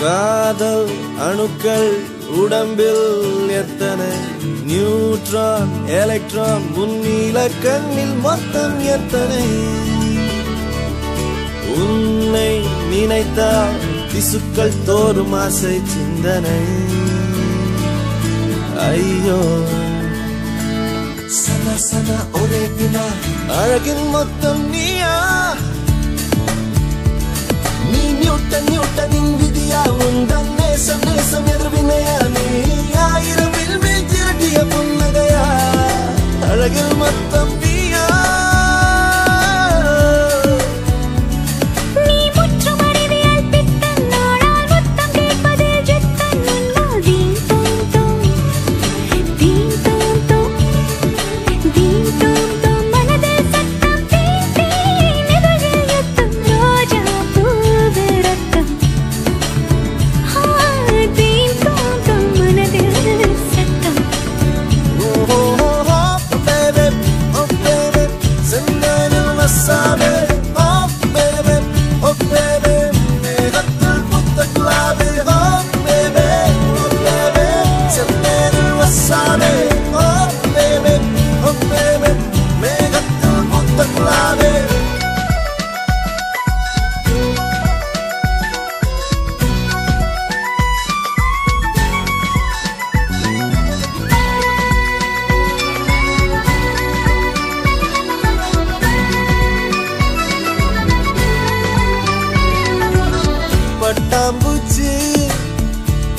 காதல் அணுக்கள் உடம்பில் எத்தனை நியூட்ரான் எலக்ட்ரான் முன்னில கண்ணில் மொத்தம் எத்தனை உன்னை நினைத்தால் திசுக்கள் தோறும் ஆசை சிந்தனை ஐயோ சதா சதா ஒரே வினா அழகின் மொத்தம் நீயா நீ நியூட்டனின் விதியா உந்தன் நேசம் நேசம் எதிர்வினையா நீ ஆயிரம் வில்மில் திரட்டிய புன்னகையா அழகில் மொத்தம் நீயா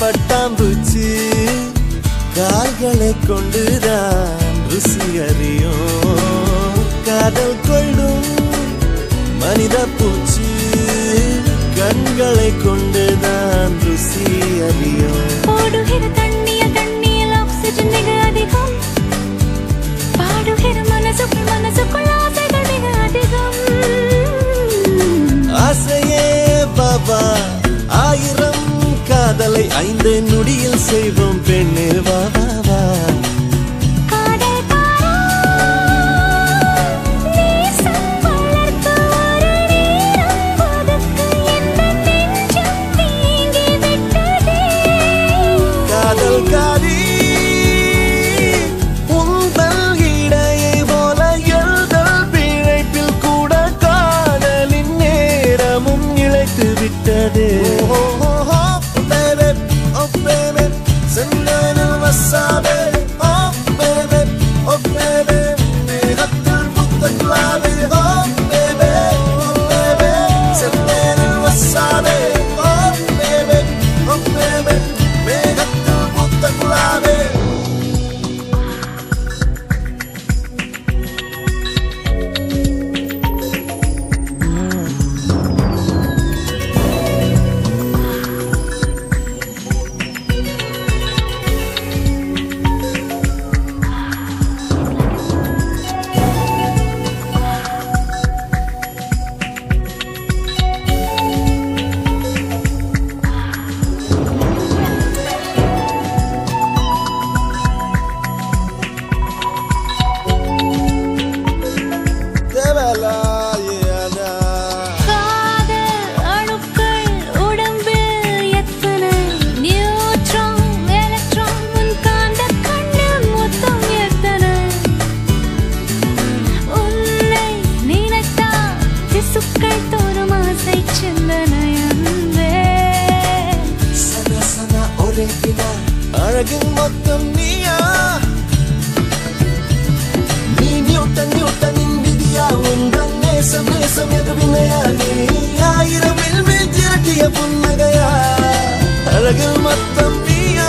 பட்டாம்பூச்சி கால்களை கொண்டுதான் ருசி அறியும் காதல் கொள்ளும் மனித பூச்சி கண்களை கொண்டுதான் ருசி அறியும் ஓடுகிற தண்ணியில் ஆக்சிஜன் மிக அதிகம் பாடுகிற மனசுக்குள் ஆசைகள் மிக அதிகம் ஆசையே பாபா ஆயிரம் காதலை 5 நொடியில் செய்வோம் பெண்ணே வா வா வா காதல் காதி உந்தல் இடையை போல எழுதல் பிழைப்பில் கூட காதலின் நேரமும் இழைத்து விட்டதே அழகின் மொத்தம் நீயா நீ நியூட்டனின் விதியா உந்தன் நேசம் நேசம் எதிர்வினையா நீ ஆயிரம் வில்மில் திரட்டிய புன்னகையா அழகில் மொத்தம் நீயா